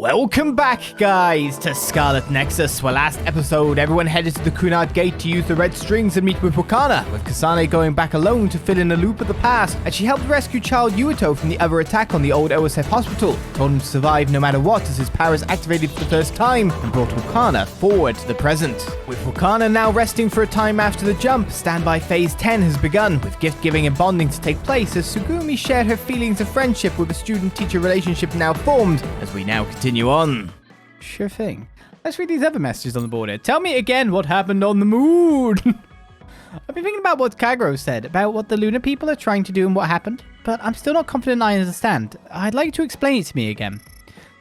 Welcome back, guys, to Scarlet Nexus, where last episode everyone headed to the Cunard Gate to use the red strings and meet with Wakana, with Kasane going back alone to fill in a loop of the past, and she helped rescue child Yuito from the other attack on the old OSF hospital, told him to survive no matter what as his powers activated for the first time, and brought Wakana forward to the present. With Wakana now resting for a time after the jump, standby phase 10 has begun, with gift-giving and bonding to take place as Sugumi shared her feelings of friendship with a student-teacher relationship now formed, as we now continue on. Sure thing. Let's read these other messages on the board here. Tell me again what happened on the moon. I've been thinking about what Kagero said about what the lunar people are trying to do and what happened, but I'm still not confident I understand. I'd like you to explain it to me again.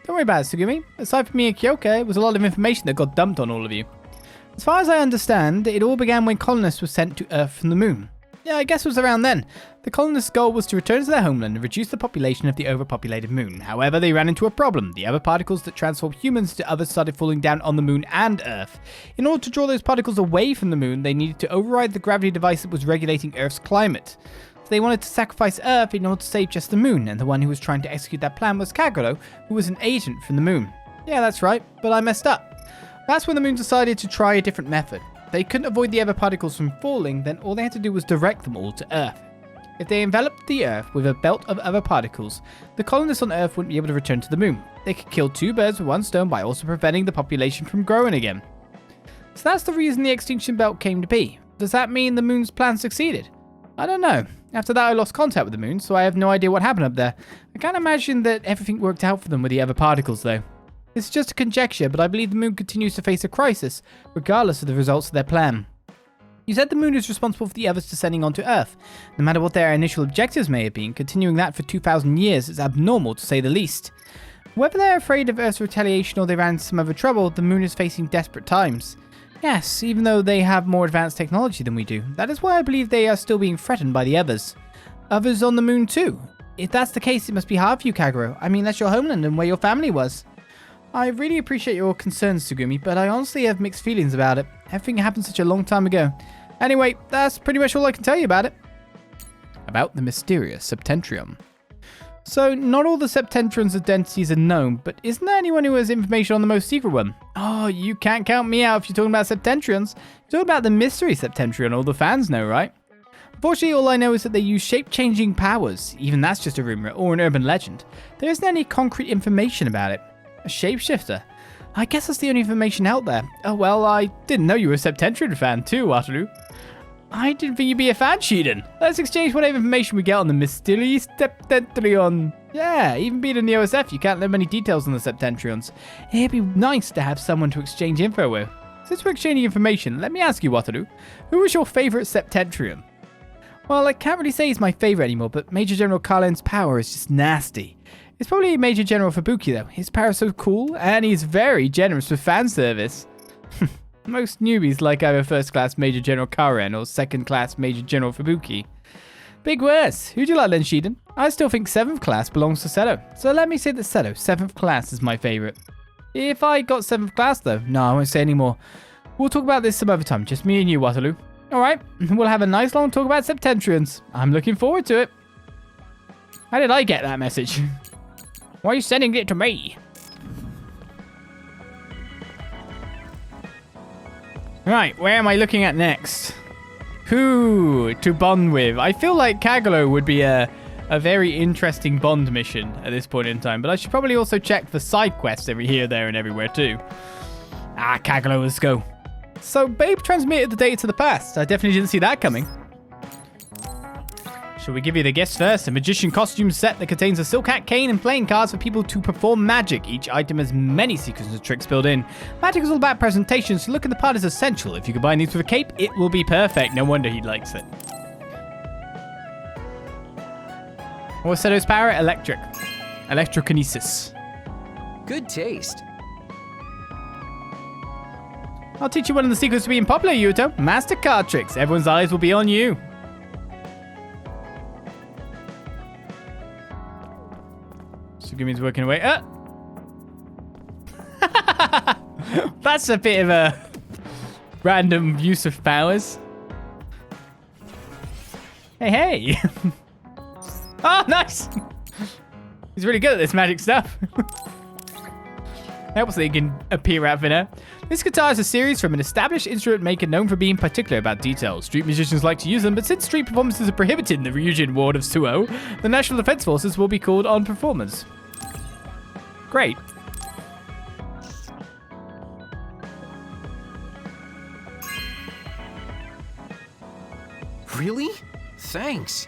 Don't worry about it, Sugumi. Aside from me and Kyoka, it was a lot of information that got dumped on all of you. As far as I understand, it all began when colonists were sent to Earth from the moon. Yeah, I guess it was around then. The colonists' goal was to return to their homeland and reduce the population of the overpopulated moon. However, they ran into a problem. The other particles that transformed humans to others started falling down on the moon and Earth. In order to draw those particles away from the moon, they needed to override the gravity device that was regulating Earth's climate. So they wanted to sacrifice Earth in order to save just the moon, and the one who was trying to execute that plan was Kagero, who was an agent from the moon. Yeah, that's right, but I messed up. That's when the moon decided to try a different method. They couldn't avoid the other particles from falling, then all they had to do was direct them all to Earth. If they enveloped the Earth with a belt of other particles, the colonists on Earth wouldn't be able to return to the moon. They could kill two birds with one stone by also preventing the population from growing again. So that's the reason the extinction belt came to be. Does that mean the moon's plan succeeded? I don't know. After that I lost contact with the moon, so I have no idea what happened up there. I can't imagine that everything worked out for them with the other particles though. It's just a conjecture, but I believe the moon continues to face a crisis, regardless of the results of their plan. You said the moon is responsible for the others descending onto Earth. No matter what their initial objectives may have been, continuing that for 2,000 years is abnormal to say the least. Whether they're afraid of Earth's retaliation or they ran into some other trouble, the moon is facing desperate times. Yes, even though they have more advanced technology than we do. That is why I believe they are still being threatened by the others. Others on the moon too. If that's the case, it must be hard for you, Kagero. I mean, that's your homeland and where your family was. I really appreciate your concerns, Sugumi, but I honestly have mixed feelings about it. Everything happened such a long time ago. Anyway, that's pretty much all I can tell you about it. About the mysterious Septentrion. So, not all the Septentrion's identities are known, but isn't there anyone who has information on the most secret one? Oh, you can't count me out if you're talking about Septentrions. You're talking about the mystery Septentrion all the fans know, right? Unfortunately, all I know is that they use shape-changing powers. Even that's just a rumor, or an urban legend. There isn't any concrete information about it. A shapeshifter? I guess that's the only information out there. Oh well, I didn't know you were a Septentrion fan too, Wataru. I didn't think you'd be a fan, Shiden. Let's exchange whatever information we get on the mysterious Septentrion. Yeah, even being in the OSF, you can't learn many details on the Septentrions. It'd be nice to have someone to exchange info with. Since we're exchanging information, let me ask you, Wataru, who was your favourite Septentrion? Well, I can't really say he's my favourite anymore, but Major General Carlin's power is just nasty. It's probably Major General Fubuki though. His power is so cool, and he's very generous with fan service. Most newbies like either first class Major General Karen or second class Major General Fubuki. Big words. Who do you like then, Shiden? I still think 7th class belongs to Seto. So let me say that Seto, 7th class is my favourite. If I got 7th class though, no, I won't say anymore. We'll talk about this some other time, just me and you, Waterloo. Alright, we'll have a nice long talk about Septentrions. I'm looking forward to it. How did I get that message? Why are you sending it to me? Right, where am I looking at next? Who to bond with? I feel like Kagero would be a very interesting bond mission at this point in time, but I should probably also check for side quests every here, there, and everywhere too. Ah, Kagero, let's go. So, Babe transmitted the data to the past. I definitely didn't see that coming. Shall we give you the gifts first? A magician costume set that contains a silk hat, cane, and playing cards for people to perform magic. Each item has many secrets and tricks built in. Magic is all about presentation, so looking the part is essential. If you combine these with a cape, it will be perfect. No wonder he likes it. What's Seto's power? Electric. Electrokinesis. Good taste. I'll teach you one of the secrets to being popular, Yuito. Master card tricks. Everyone's eyes will be on you. Sugumi's working away. That's a bit of a random use of powers. Hey. Oh, nice. He's really good at this magic stuff. Helps they can appear out thinner. This guitar is a series from an established instrument maker known for being particular about details. Street musicians like to use them, but since street performances are prohibited in the Ryujin ward of Suo, the National Defense Forces will be called on performers. Great. Really? Thanks.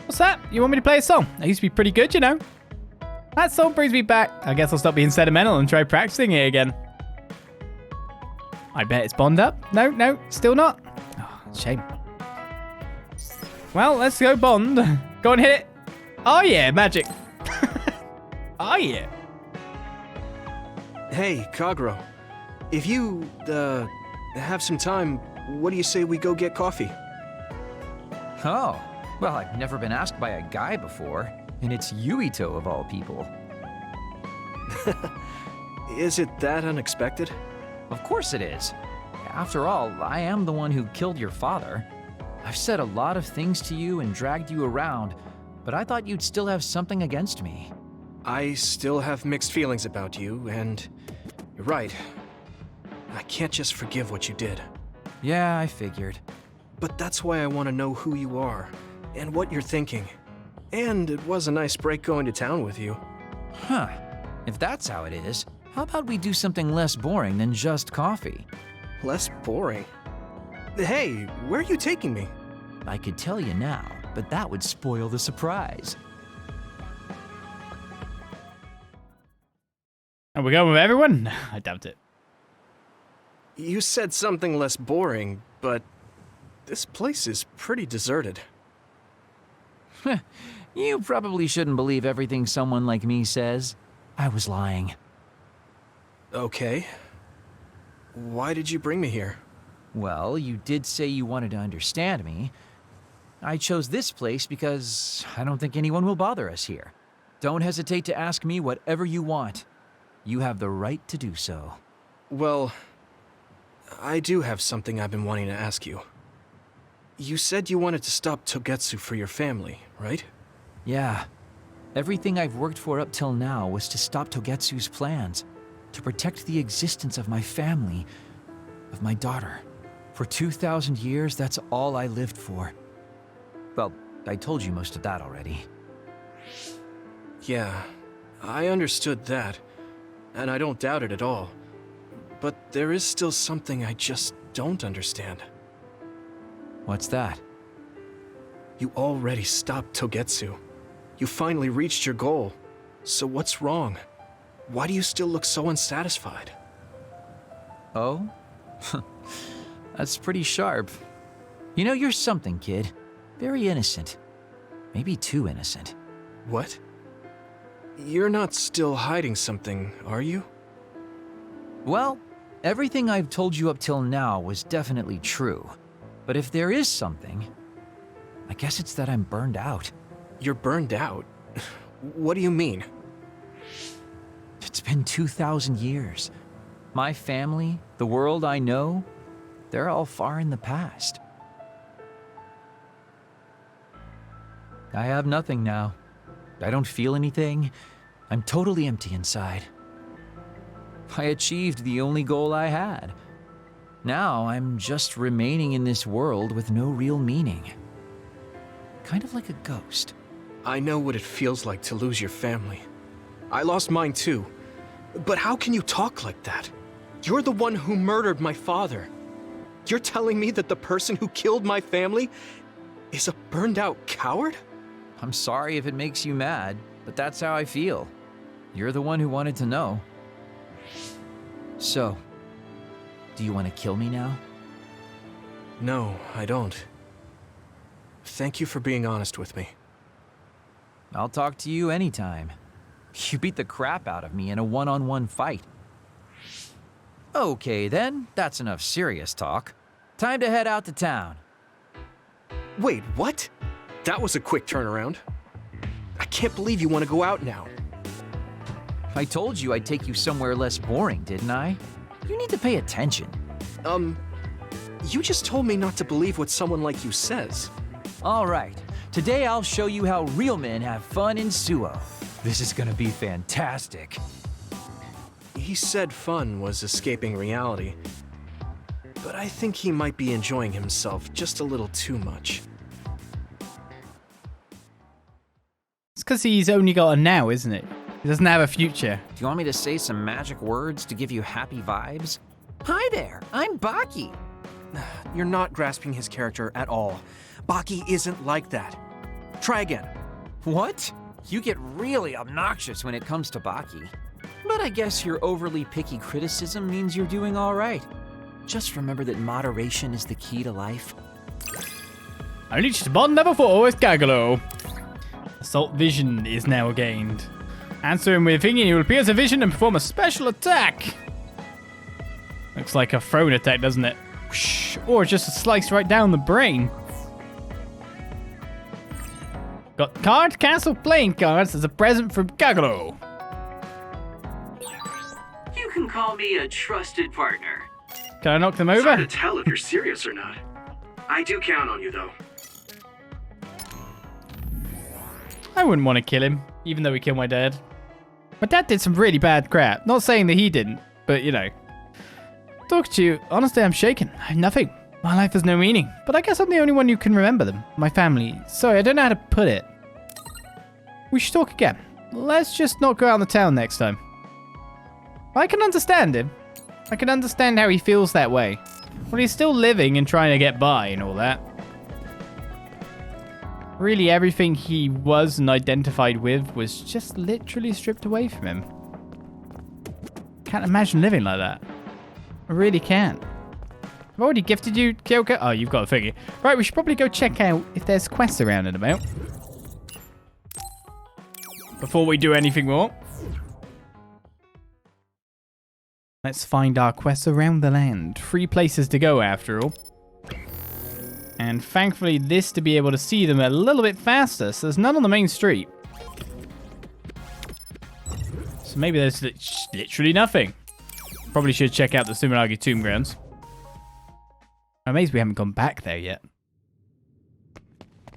What's that? You want me to play a song? I used to be pretty good, you know. That song brings me back. I guess I'll stop being sentimental and try practicing it again. I bet it's Bond up. No, still not. Oh, shame. Well, let's go Bond. Go and hit it. Oh yeah, magic. Oh yeah. Hey, Kagero. If you, have some time, what do you say we go get coffee? Oh, well, I've never been asked by a guy before, and it's Yuito of all people. Is it that unexpected? Of course it is. After all, I am the one who killed your father. I've said a lot of things to you and dragged you around, but I thought you'd still have something against me. I still have mixed feelings about you, and you're right. I can't just forgive what you did. Yeah, I figured. But that's why I want to know who you are, and what you're thinking. And it was a nice break going to town with you. Huh. If that's how it is, how about we do something less boring than just coffee? Less boring? Hey, where are you taking me? I could tell you now, but that would spoil the surprise. Are we going with everyone? I doubt it. You said something less boring, but this place is pretty deserted. You probably shouldn't believe everything someone like me says. I was lying. Okay. Why did you bring me here? Well, you did say you wanted to understand me. I chose this place because I don't think anyone will bother us here. Don't hesitate to ask me whatever you want. You have the right to do so. Well, I do have something I've been wanting to ask you. You said you wanted to stop Togetsu for your family, right? Yeah. Everything I've worked for up till now was to stop Togetsu's plans, to protect the existence of my family, of my daughter. For 2,000 years, that's all I lived for. Well, I told you most of that already. Yeah, I understood that, and I don't doubt it at all. But there is still something I just don't understand. What's that? You already stopped Togetsu. You finally reached your goal. So what's wrong? Why do you still look so unsatisfied? Oh? That's pretty sharp. You know, you're something, kid. Very innocent. Maybe too innocent. What? You're not still hiding something, are you? Well, everything I've told you up till now was definitely true. But if there is something, I guess it's that I'm burned out. You're burned out? What do you mean? It's been 2,000 years. My family, the world I know, they're all far in the past. I have nothing now. I don't feel anything. I'm totally empty inside. I achieved the only goal I had. Now I'm just remaining in this world with no real meaning. Kind of like a ghost. I know what it feels like to lose your family. I lost mine too. But how can you talk like that? You're the one who murdered my father. You're telling me that the person who killed my family is a burned out coward? I'm sorry if it makes you mad, but that's how I feel. You're the one who wanted to know. So, do you want to kill me now? No, I don't. Thank you for being honest with me. I'll talk to you anytime. You beat the crap out of me in a one-on-one fight. Okay then, that's enough serious talk. Time to head out to town. Wait, what? That was a quick turnaround. I can't believe you want to go out now. I told you I'd take you somewhere less boring, didn't I? You need to pay attention. You just told me not to believe what someone like you says. All right, Today I'll show you how real men have fun in Suo. This is gonna be fantastic. He said fun was escaping reality, but I think he might be enjoying himself just a little too much. It's because he's only got a now, isn't it? He doesn't have a future. Do you want me to say some magic words to give you happy vibes? Hi there, I'm Baki. You're not grasping his character at all. Baki isn't like that. Try again. What? You get really obnoxious when it comes to Baki. But I guess your overly picky criticism means you're doing all right. Just remember that moderation is the key to life. I reached bond level 4 with Kagero. Assault vision is now gained. Answer him with thinking, he will appear as a vision and perform a special attack. Looks like a thrown attack, doesn't it? Whoosh. Or just a slice right down the brain. Got card cancel playing cards as a present from Kagero. You can call me a trusted partner. Can I knock them It's hard over? to tell if you're serious or not. I do count on you, though. I wouldn't want to kill him, even though he killed my dad. My dad did some really bad crap. Not saying that he didn't, but you know. Talk to you, honestly, I'm shaken. I have nothing. My life has no meaning, but I guess I'm the only one who can remember them. My family. Sorry, I don't know how to put it. We should talk again. Let's just not go out in the town next time. I can understand him. I can understand how he feels that way. Well, he's still living and trying to get by and all that. Really, everything he was and identified with was just literally stripped away from him. Can't imagine living like that. I really can't. I've already gifted you, Kyoko. Oh, you've got a thingy. Right, we should probably go check out if there's quests around and about. Before we do anything more. Let's find our quests around the land. 3 places to go after all. And thankfully this to be able to see them a little bit faster. So there's none on the main street. So maybe there's literally nothing. Probably should check out the Sumeragi tomb grounds. I'm amazed we haven't gone back there yet.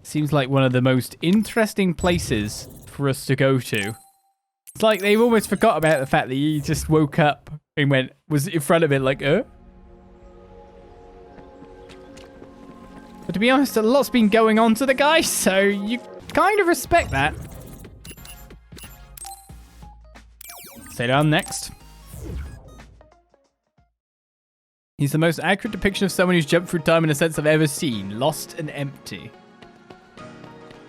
Seems like one of the most interesting places for us to go to. It's like they've almost forgot about the fact that he just woke up and was in front of it like, But to be honest, a lot's been going on to the guy, so you kind of respect that. Stay down next. He's the most accurate depiction of someone who's jumped through time in a sense I've ever seen. Lost and empty.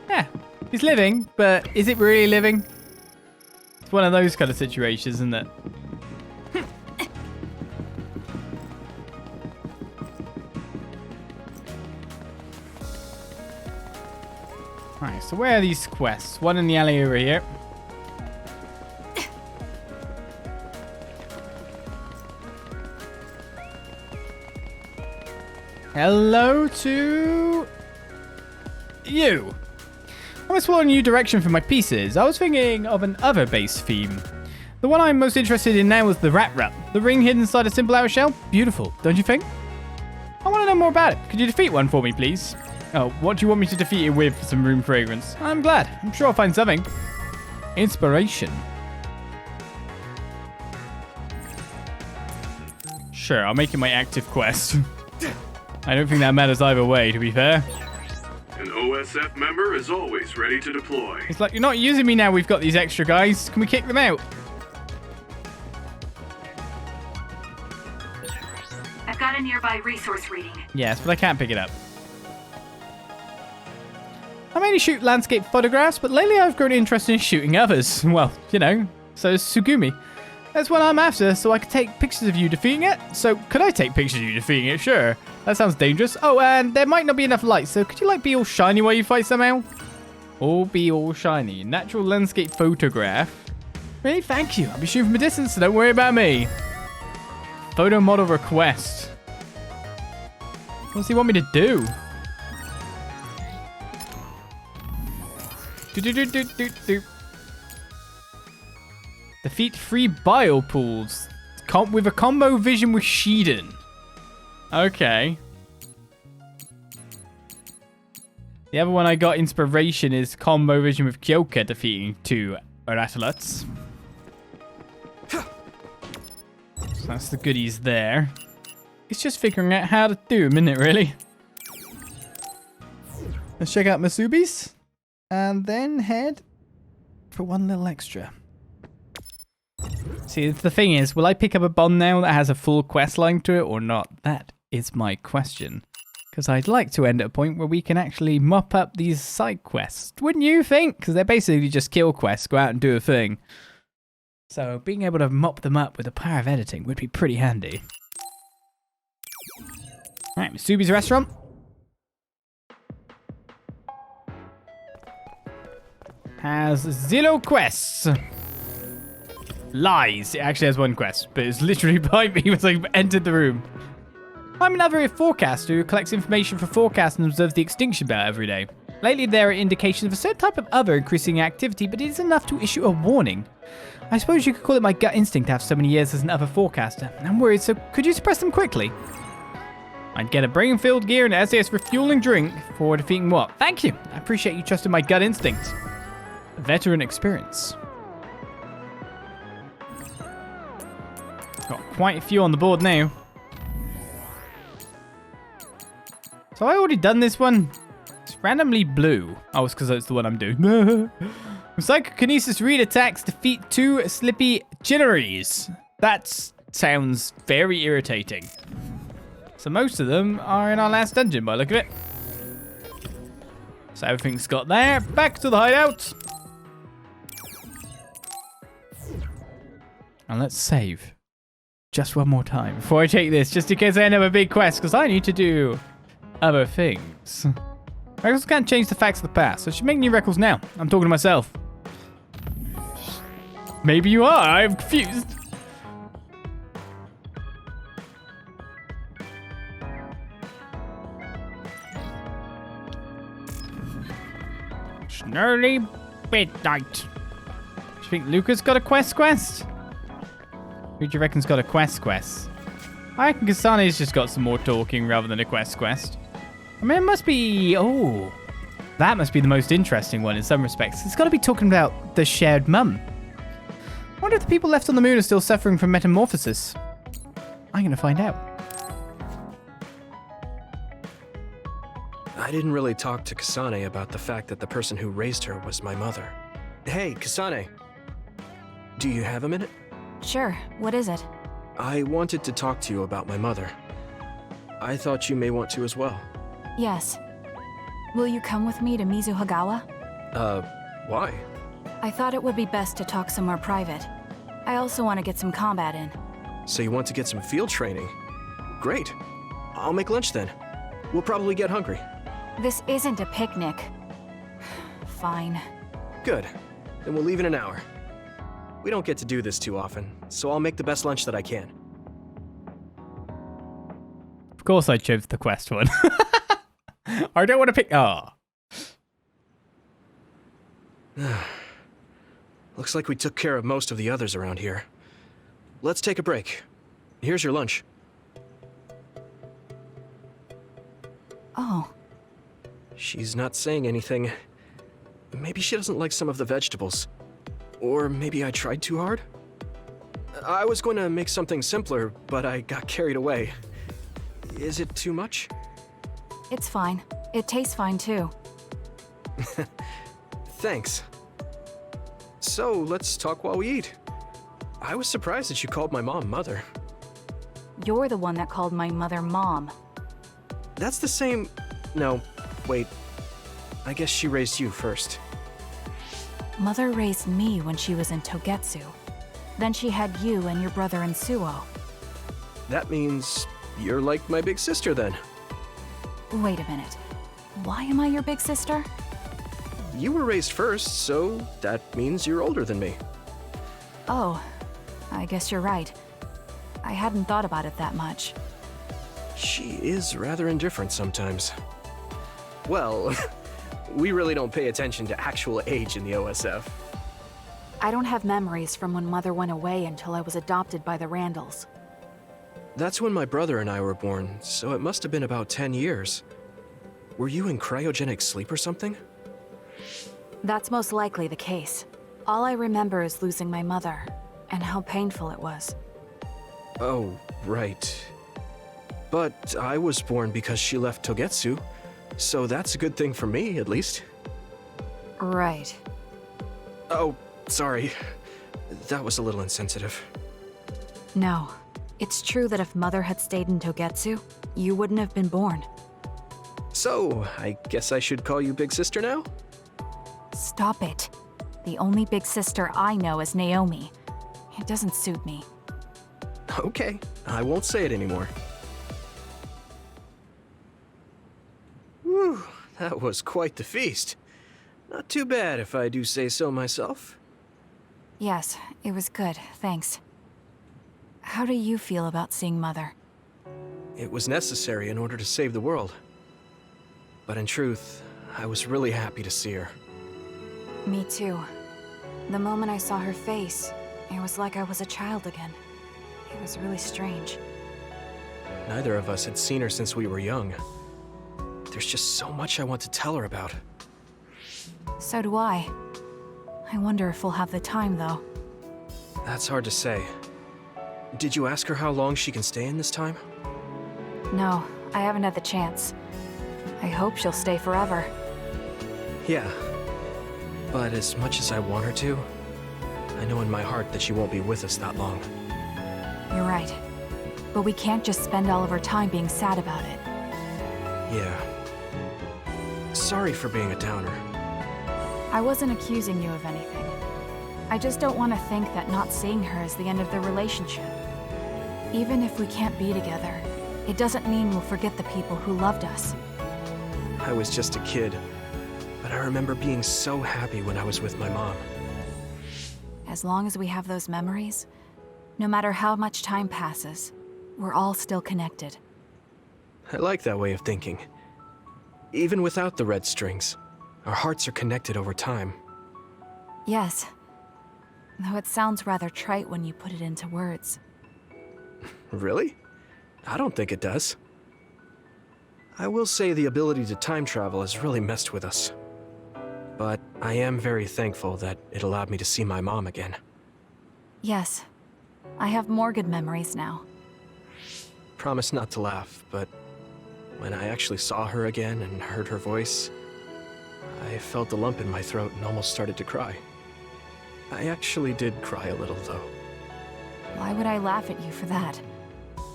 Yeah, he's living, but is it really living? It's one of those kind of situations, isn't it? Alright, so where are these quests? One in the alley over here. Hello to you. I'm exploring a new direction for my pieces. I was thinking of an other-based theme. The one I'm most interested in now is the rat rut. The ring hidden inside a simple outer shell? Beautiful, don't you think? I want to know more about it. Could you defeat one for me, please? Oh, what do you want me to defeat it with for some room fragrance? I'm glad. I'm sure I'll find something. Inspiration. Sure, I'll make it my active quest. I don't think that matters either way, to be fair. An OSF member is always ready to deploy. It's like, you're not using me now we've got these extra guys. Can we kick them out? I've got a nearby resource reading. Yes, but I can't pick it up. I mainly shoot landscape photographs, but lately I've grown interested in shooting others. Well, you know, so is Sugumi. That's what I'm after, so I could take pictures of you defeating it. So, could I take pictures of you defeating it? Sure. That sounds dangerous. Oh, and there might not be enough light, so could you, like, be all shiny while you fight somehow? Or be all shiny. Natural landscape photograph. Really? Thank you. I'll be shooting from a distance, so don't worry about me. Photo model request. What does he want me to do? Do. Defeat 3 bile pools. With a combo vision with Shiden. Okay. The other one I got inspiration is combo vision with Kyoka defeating 2 Rattlets. So that's the goodies there. It's just figuring out how to do them, isn't it, really? Let's check out Masubi's. And then head for one little extra. See, the thing is, will I pick up a bond now that has a full quest line to it or not? That is my question. Because I'd like to end at a point where we can actually mop up these side quests. Wouldn't you think? Because they're basically just kill quests, go out and do a thing. So being able to mop them up with the power of editing would be pretty handy. Alright, Masubi's restaurant. Has 0 quests. Lies. It actually has 1 quest, but it's literally behind me as I entered the room. I'm another forecaster who collects information for forecasts and observes the extinction belt every day. Lately, there are indications of a certain type of other increasing activity, but it is enough to issue a warning. I suppose you could call it my gut instinct after so many years as an other forecaster. I'm worried, so could you suppress them quickly? I'd get a brain-filled gear and an SAS refueling drink for defeating what? Thank you. I appreciate you trusting my gut instinct. Veteran experience. Got quite a few on the board now. So I already done this one. It's randomly blue. Oh, it's because that's the one I'm doing. Psychokinesis read attacks, defeat 2 slippy Chinneries. That sounds very irritating. So most of them are in our last dungeon by the look of it. So everything's got there. Back to the hideout. And let's save. Just one more time before I take this, just in case I end up a big quest, because I need to do other things. Records can't change the facts of the past, so I should make new records now. I'm talking to myself. Maybe you are. I'm confused. Snarly midnight. Do you think Luca's got a quest? Who do you reckon's got a quest? I reckon Kasane's just got some more talking rather than a quest. I mean, it must be... Oh, that must be the most interesting one in some respects. It's got to be talking about the shared mum. I wonder if the people left on the moon are still suffering from metamorphosis. I'm going to find out. I didn't really talk to Kasane about the fact that the person who raised her was my mother. Hey, Kasane. Do you have a minute? Sure. What is it? I wanted to talk to you about my mother. I thought you may want to as well. Yes. Will you come with me to Mizuhagawa? Why? I thought it would be best to talk somewhere private. I also want to get some combat in. So you want to get some field training? Great. I'll make lunch then. We'll probably get hungry. This isn't a picnic. Fine. Good. Then we'll leave in an hour. We don't get to do this too often, so I'll make the best lunch that I can. Of course I chose the quest one. I don't want to pick... Oh. Looks like we took care of most of the others around here. Let's take a break. Here's your lunch. Oh. She's not saying anything. Maybe she doesn't like some of the vegetables. Or maybe I tried too hard? I was going to make something simpler, but I got carried away. Is it too much? It's fine. It tastes fine too. Thanks. So, let's talk while we eat. I was surprised that you called my mom Mother. You're the one that called my mother Mom. That's the same... No, wait. I guess she raised you first. Mother raised me when she was in Togetsu. Then she had you and your brother in Suo. That means you're like my big sister then. Wait a minute. Why am I your big sister? You were raised first, so that means you're older than me. Oh, I guess you're right. I hadn't thought about it that much. She is rather indifferent sometimes. Well, we really don't pay attention to actual age in the OSF. I don't have memories from when Mother went away until I was adopted by the Randalls. That's when my brother and I were born, so it must have been about 10 years. Were you in cryogenic sleep or something? That's most likely the case. All I remember is losing my mother, and how painful it was. Oh, right. But I was born because she left Togetsu, so that's a good thing for me, at least. Right. Oh, sorry. That was a little insensitive. No. It's true that if Mother had stayed in Togetsu, you wouldn't have been born. So, I guess I should call you Big Sister now? Stop it. The only big sister I know is Naomi. It doesn't suit me. Okay, I won't say it anymore. Whew, that was quite the feast. Not too bad if I do say so myself. Yes, it was good, thanks. How do you feel about seeing Mother? It was necessary in order to save the world. But in truth, I was really happy to see her. Me too. The moment I saw her face, it was like I was a child again. It was really strange. Neither of us had seen her since we were young. There's just so much I want to tell her about. So do I. I wonder if we'll have the time, though. That's hard to say. Did you ask her how long she can stay in this time? No, I haven't had the chance. I hope she'll stay forever. Yeah. But as much as I want her to, I know in my heart that she won't be with us that long. You're right. But we can't just spend all of our time being sad about it. Yeah. Sorry for being a downer. I wasn't accusing you of anything. I just don't want to think that not seeing her is the end of the relationship. Even if we can't be together, it doesn't mean we'll forget the people who loved us. I was just a kid, but I remember being so happy when I was with my mom. As long as we have those memories, no matter how much time passes, we're all still connected. I like that way of thinking. Even without the red strings, our hearts are connected over time. Yes. Though it sounds rather trite when you put it into words. Really? I don't think it does. I will say the ability to time travel has really messed with us. But I am very thankful that it allowed me to see my mom again. Yes. I have more good memories now. Promise not to laugh, but when I actually saw her again and heard her voice, I felt a lump in my throat and almost started to cry. I actually did cry a little, though. Why would I laugh at you for that?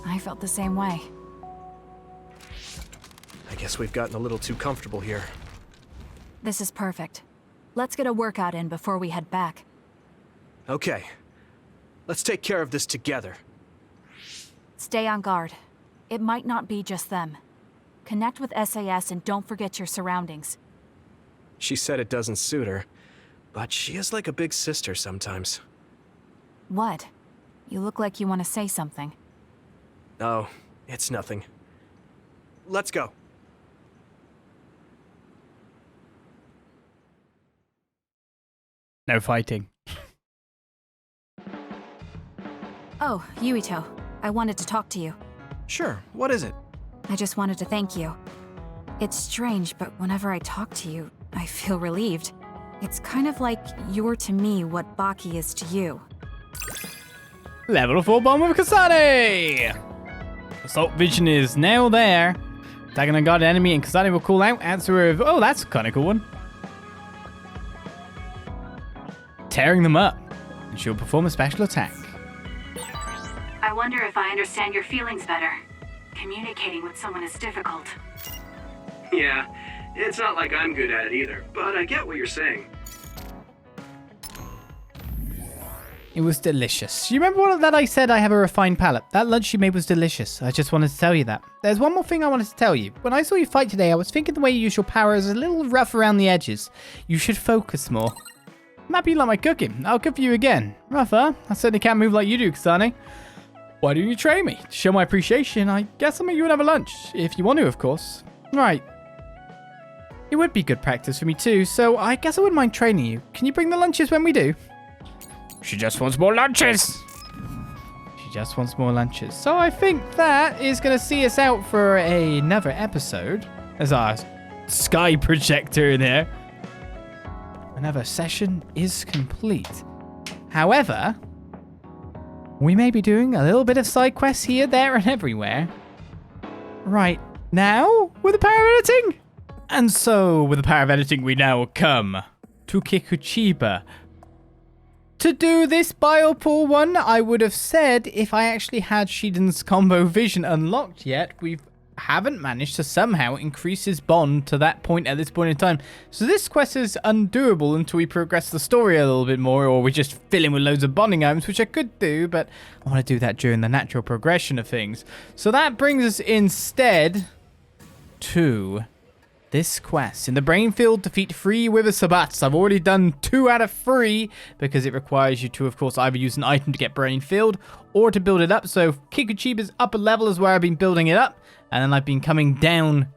I felt the same way. I guess we've gotten a little too comfortable here. This is perfect. Let's get a workout in before we head back. Okay. Let's take care of this together. Stay on guard. It might not be just them. Connect with SAS and don't forget your surroundings. She said it doesn't suit her, but she is like a big sister sometimes. What? You look like you want to say something. Oh, it's nothing. Let's go. No fighting. Oh, Yuito. I wanted to talk to you. Sure, what is it? I just wanted to thank you. It's strange, but whenever I talk to you, I feel relieved. It's kind of like you're to me what Baki is to you. Level 4 bomb with Kasane! Assault vision is now there. Attacking a guarded enemy and Kasane will call out. Answer of, oh, that's a kind of cool one. Tearing them up. And she'll perform a special attack. I wonder if I understand your feelings better. Communicating with someone is difficult. Yeah, it's not like I'm good at it either, but I get what you're saying. It was delicious. You remember what that I said I have a refined palate? That lunch you made was delicious. I just wanted to tell you that. There's one more thing I wanted to tell you. When I saw you fight today, I was thinking the way you use your power is a little rough around the edges. You should focus more. I'm happy you like my cooking. I'll cook for you again. Rough, huh? I certainly can't move like you do, Kasane. Why don't you train me? To show my appreciation, I guess I'll make you another lunch. If you want to, of course. Right. It would be good practice for me too, so I guess I wouldn't mind training you. Can you bring the lunches when we do? She just wants more lunches. She just wants more lunches. So I think that is going to see us out for another episode. As our sky projector in there. Another session is complete. However, we may be doing a little bit of side quests here, there, and everywhere. Right now, with the power of editing. And so, with the power of editing, we now come to Kikuchiba. To do this biopool one, I would have said if I actually had Shiden's combo vision unlocked yet, we haven't managed to somehow increase his bond to that point at this point in time. So this quest is undoable until we progress the story a little bit more, or we just fill in with loads of bonding items, which I could do, but I want to do that during the natural progression of things. So that brings us instead to this quest. In the Brainfield, defeat 3 Wither Sabats. I've already done 2 out of 3 because it requires you to, of course, either use an item to get Brainfield or to build it up. So Kikuchiba's upper level is where I've been building it up, and then I've been coming down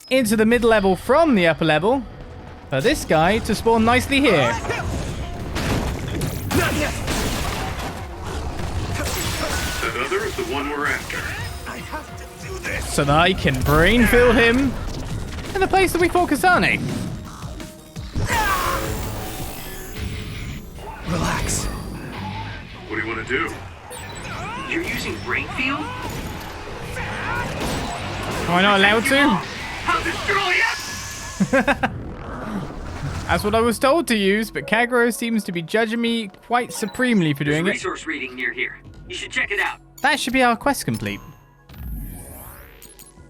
into the mid-level from the upper level for this guy to spawn nicely here. That other is the one we're after. So that I can Brainfield him in the place that we fought Kasane. Relax. What do you want to do? You're using Brainfield? Am I not allowed to? I'll destroy it! That's what I was told to use, but Kagero seems to be judging me quite supremely for doing There's it. resource reading near here. You should check it out. That should be our quest complete.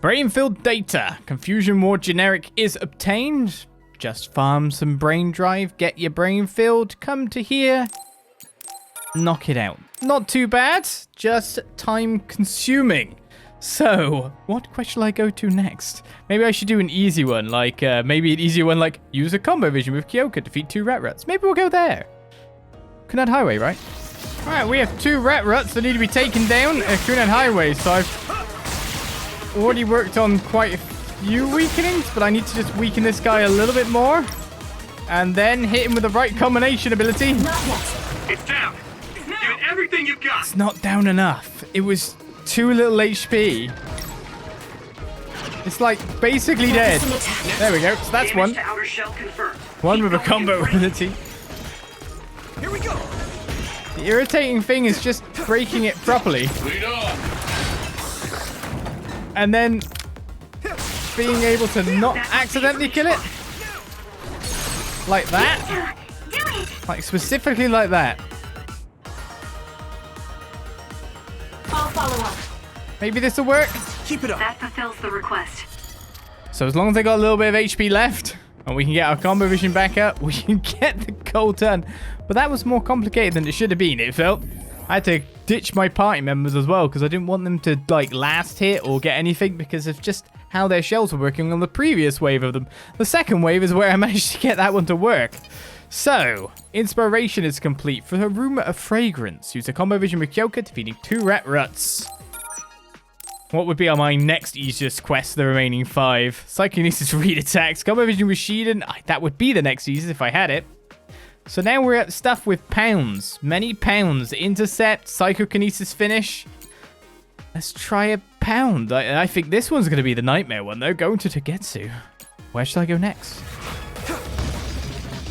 Brainfield data. Confusion Ward generic is obtained. Just farm some brain drive, get your brain filled, come to here, knock it out. Not too bad, just time consuming. So, what quest shall I go to next? Maybe I should do an easy one, like, maybe an easier one like, use a combo vision with Kyoka, defeat 2 rat ruts. Maybe we'll go there. Kunad Highway, right? Alright, we have 2 rat ruts that need to be taken down at Kunad Highway, so I've already worked on quite a few weakenings, but I need to just weaken this guy a little bit more. And then hit him with the right combination ability. It's down. Give it everything you've got. It's not down enough. It was too little HP. It's like basically dead. There we go. So that's Damage one. to outer shell confirmed. One with a Keep going, combo you're ability. Here we go. The irritating thing is just breaking it properly. And then being able to not accidentally kill it. Like that. Like specifically like that. I'll follow up. Maybe this will work. Keep it up. That fulfills the request. So as long as they got a little bit of HP left and we can get our combo vision back up, we can get the goal done. But that was more complicated than it should have been, it felt. I had to ditch my party members as well because I didn't want them to like last hit or get anything because of just how their shells were working on the previous wave of them. The second wave is where I managed to get that one to work. So, inspiration is complete for the Aroma of Fragrance. Use a combo vision with Kyoka, defeating 2 rat ruts. What would be on my next easiest quest, the remaining 5? Psychokinesis read attacks, combo vision with Shiden. That would be the next easiest if I had it. So now we're at stuff with pounds. Many pounds. Intercept, psychokinesis finish. Let's try a pound. I think this one's going to be the nightmare one, though. Going to Tagetsu. Where should I go next?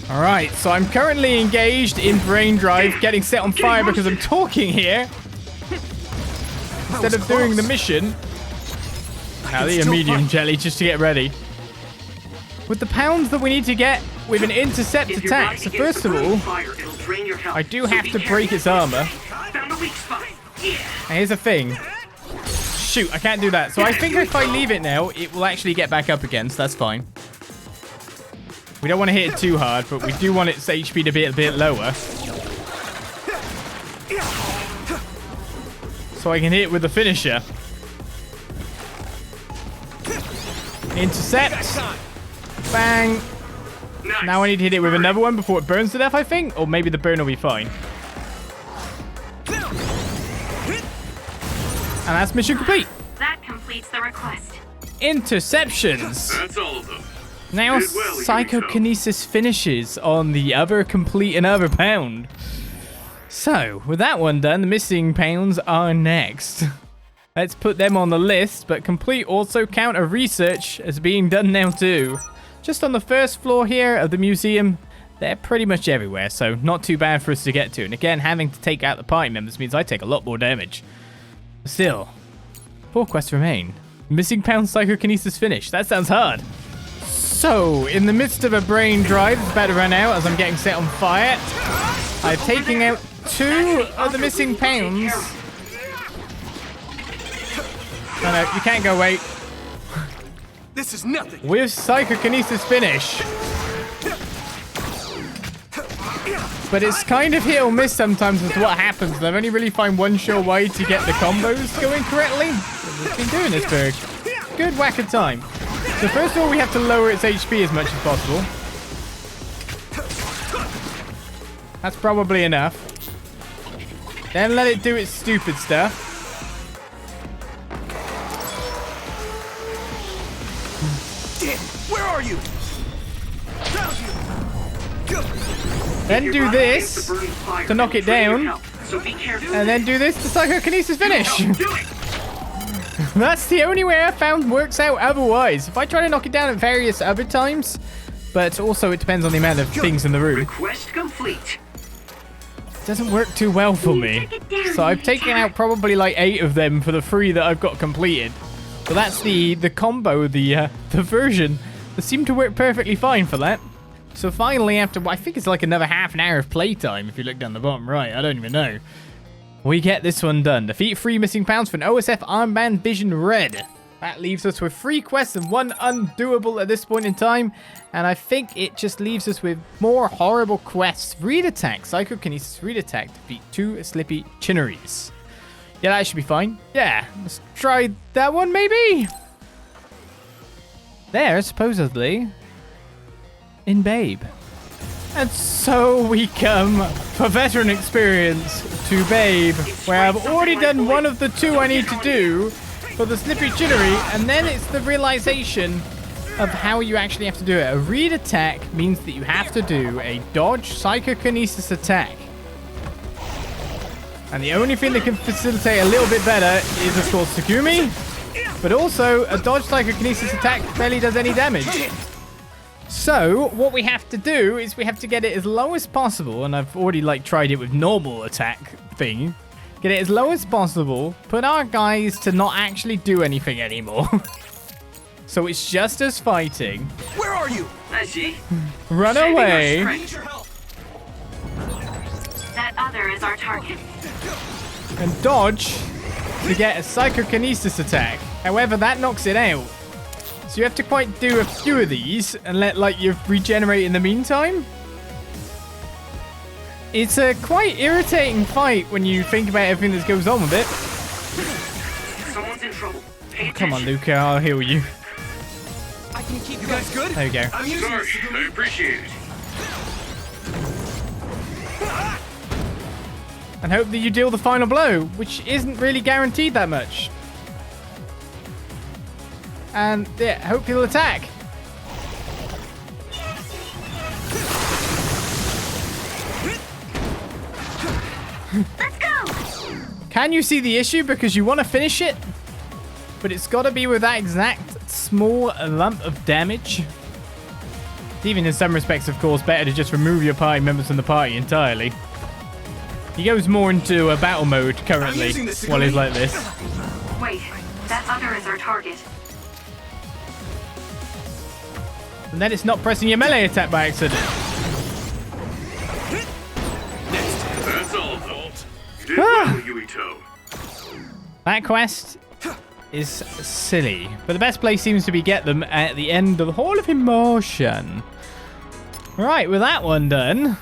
Alright, so I'm currently engaged in Brain Drive, getting set on fire because I'm talking here. Instead of doing the mission. Now the medium jelly just to get ready. With the pounds that we need to get with an intercept attack. So first of all, I do have to break its armor. And here's the thing. Shoot, I can't do that. So I think if I leave it now, it will actually get back up again, so that's fine. We don't want to hit it too hard, but we do want its HP to be a bit lower. So I can hit it with the finisher. Intercept. Bang. Now I need to hit it with another one before it burns to death, I think. Or maybe the burn will be fine. And that's mission complete. That completes the request. Interceptions. That's all of them. Now Did well, psychokinesis finishes on the other complete and other pound. So, with that one done, the missing pounds are next. Let's put them on the list, but complete also count a research as being done now too. Just on the first floor here of the museum, they're pretty much everywhere, so not too bad for us to get to. And again, having to take out the party members means I take a lot more damage. Still, 4 quests remain. Missing pound psychokinesis finish. That sounds hard. So, in the midst of a brain drive that's about to run out as I'm getting set on fire, I've taken out 2 of the missing pounds. No, no, you can't go away. This is nothing. With psychokinesis finish. But it's kind of hit or miss sometimes with what happens. I've only really found one sure way to get the combos going correctly. We've been doing this for a good whack of time. So first of all, we have to lower its HP as much as possible. That's probably enough. Then let it do its stupid stuff. Where are you? Then do this to knock it down. And then do this to psychokinesis finish. That's the only way I found works out otherwise. If I try to knock it down at various other times, but also it depends on the amount of things in the room. Request complete. It doesn't work too well for me. So I've taken out probably like 8 of them for the 3 that I've got completed. So that's the combo, the version that seemed to work perfectly fine for that. So finally, after I think it's like another half an hour of playtime, if you look down the bottom right, I don't even know. We get this one done. Defeat 3 missing pounds for an OSF Armband Vision Red. That leaves us with 3 quests and 1 undoable at this point in time. And I think it just leaves us with more horrible quests. Read attack, psychokinesis, read attack, defeat 2 slippy chinneries. Yeah, that should be fine. Yeah, let's try that one maybe. There, supposedly, in Babe. And so we come for veteran experience to Babe, where I've already done one of the 2 I need to do for the slippy chinnery, and then it's the realization of how you actually have to do it. A read attack means that you have to do a dodge psychokinesis attack. And the only thing that can facilitate a little bit better is, of course, Tsugumi. But also, a dodge psychokinesis attack barely does any damage. So, what we have to do is we have to get it as low as possible. And I've already, tried it with normal attack thing. Get it as low as possible. Put our guys to not actually do anything anymore. So it's just us fighting. Where are you? I see. Run away. That other is our target. And dodge to get a psychokinesis attack. However, that knocks it out. So you have to quite do a few of these and let you regenerate in the meantime. It's a quite irritating fight when you think about everything that goes on with it. Someone's in trouble. Pay Come on, attention. Luca, I'll heal you. I can keep you guys good. There you go. I'm using Gosh, I appreciate it. And hope that you deal the final blow, which isn't really guaranteed that much. And yeah, hope he'll attack. Let's go! Can you see the issue? Because you want to finish it, but it's got to be with that exact small lump of damage. Even in some respects, of course, better to just remove your party members from the party entirely. He goes more into a battle mode currently while he's like this. Wait, that other is our target. And then it's not pressing your melee attack by accident. That's all, Bolt. You did well, Yuito. That quest is silly, but the best place seems to be get them at the end of the Hall of Emotion. Right, with that one done,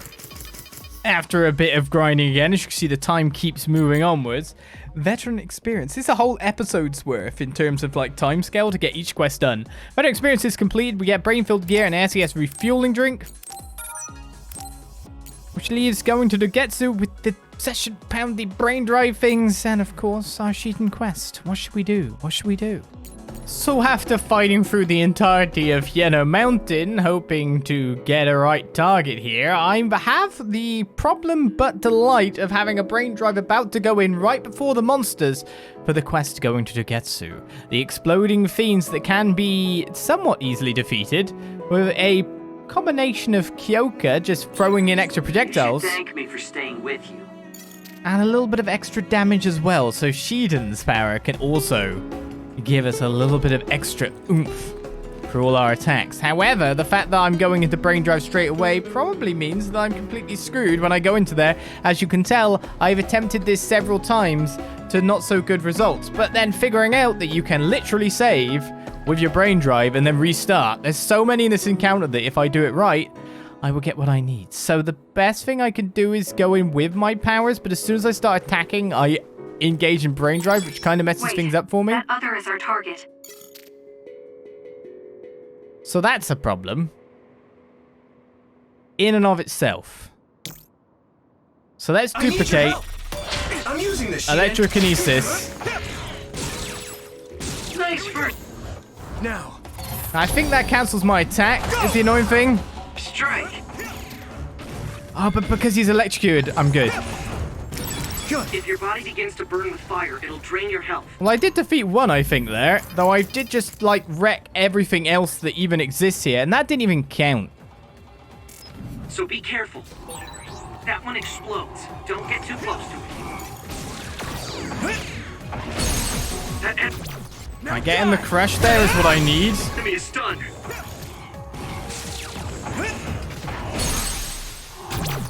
after a bit of grinding again, as you can see, the time keeps moving onwards. Veteran experience. This is a whole episode's worth in terms of time scale to get each quest done. Veteran experience is completed. We get brain-filled gear and SES refueling drink, which leaves going to the Getsu with the session poundy brain drive things, and of course our Sheetan quest. What should we do? What should we do? So after fighting through the entirety of Yeno Mountain, hoping to get a right target here, I have the problem but delight of having a brain drive about to go in right before the monsters for the quest going to Togetsu. The exploding fiends that can be somewhat easily defeated with a combination of Kyoka just throwing in extra projectiles. You should thank me for staying with you. And a little bit of extra damage as well, so Shiden's power can also give us a little bit of extra oomph for all our attacks. However, the fact that I'm going into Brain Drive straight away probably means that I'm completely screwed when I go into there. As you can tell, I've attempted this several times to not so good results, but then figuring out that you can literally save with your Brain Drive and then restart. There's so many in this encounter that if I do it right, I will get what I need. So the best thing I can do is go in with my powers, but as soon as I start attacking, I engage in Brain Drive, which kind of messes things up for me. That other is our target. So that's a problem in and of itself. So let's duplicate I'm using this shit. electrokinesis. Nice first Now. I think that cancels my attack, is the annoying thing. strike. Oh, but because he's electrocuted, I'm good. If your body begins to burn with fire, it'll drain your health. Well, I did defeat one, I think, there. Though I did just, like, wreck everything else that even exists here. And that didn't even count. So be careful. That one explodes. Don't get too close to it. Right, getting the crush there is what I need. Enemy is stunned.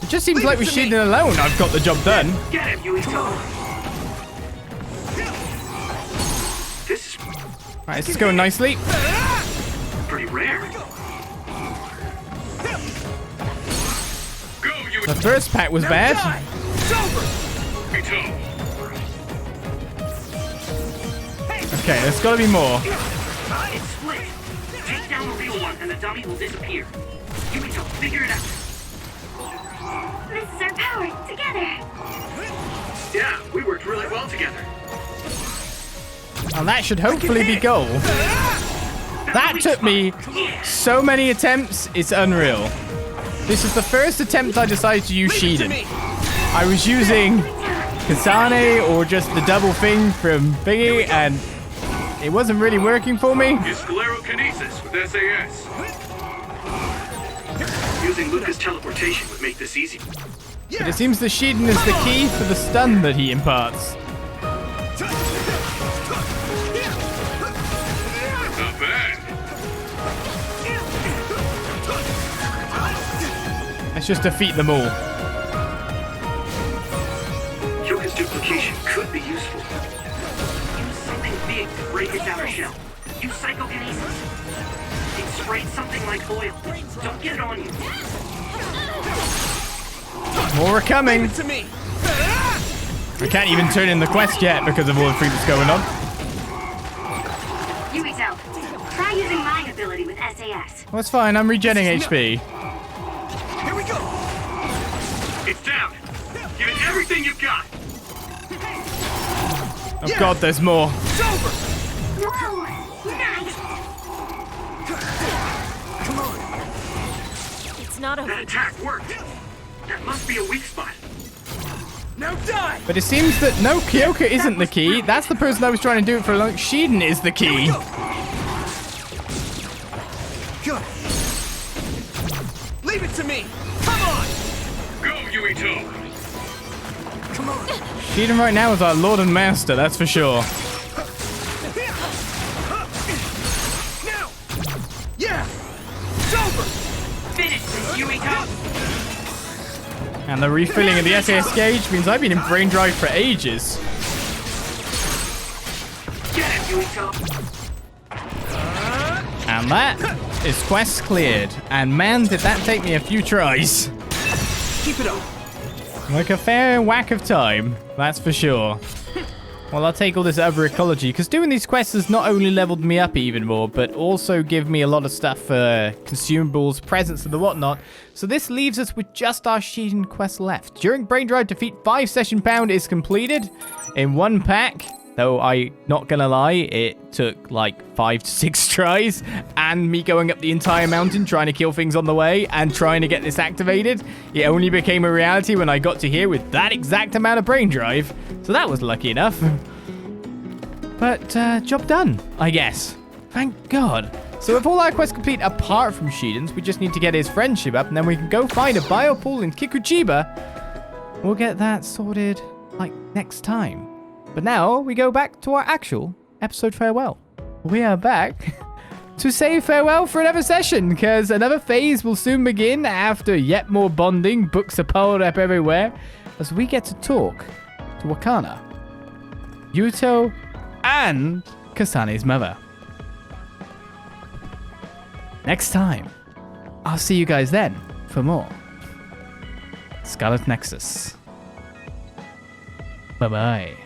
It just seems like with Shiden alone, I've got the job done. Get him, Yuito. This is Right, this is going nicely. pretty rare. Go, you The first pack was bad. Yuito. Okay, there's got to be more. It's split. Take down the real one and the dummy will disappear. Yuito, figure it out. This is our power, together. Yeah, we worked really well together. And that should hopefully be goal. That took me so many attempts, it's unreal. This is the first attempt I decided to use Shiden. I was using Kasane or just the double thing from Thingy, and it wasn't really working for me. Use sclerokinesis with SAS. Using Luca's teleportation would make this easy. But it seems the Shiden is the key for the stun that he imparts. Not bad. Let's just defeat them all. Kyoka's duplication could be useful. Use something big to break its outer shell. Use psychokinesis. It sprayed something like oil. Don't get it on you. More are coming. To me. I can't even turn in the quest yet because of all the things that's going on. Yuito, try using my ability with SAS. Well, it's fine, I'm regenning HP. Here we go. It's down. Give it everything you've got. Oh god, there's more. It's over. Whoa, nice. Come on. It's not over. That attack worked. That must be a weak spot. Now die. But it seems that no, Kyoka isn't the key. That's the person I was trying to do it for. Shiden is the key. Good. Leave it to me. Come on. Go, Yuito. Come on. Shiden right now is our lord and master, that's for sure. Now. Yeah. It's over. Finish this, Yuito. And the refilling of the SAS gauge means I've been in Brain Drive for ages. Get him, Yuito. And that is quest cleared. And man, did that take me a few tries. Keep it up. Like a fair whack of time, that's for sure. Well, I'll take all this other ecology, because doing these quests has not only leveled me up even more, but also give me a lot of stuff for consumables, presents, and the whatnot. So this leaves us with just our Shiden quest left. During Brain Drive, defeat 5 Session Pound is completed in 1 pack. Though not gonna lie, it took like 5 to 6 tries, and me going up the entire mountain trying to kill things on the way and trying to get this activated. It only became a reality when I got to here with that exact amount of brain drive. So that was lucky enough. But job done, I guess. Thank God. So with all our quests complete apart from Shiden's, we just need to get his friendship up, and then we can go find a biopool in Kikuchiba. We'll get that sorted like next time. But now we go back to our actual episode farewell. We are back to say farewell for another session, because another phase will soon begin after yet more bonding. Books are piled up everywhere as we get to talk to Wakana, Yuito, and Kasane's mother. Next time, I'll see you guys then for more Scarlet Nexus. Bye-bye.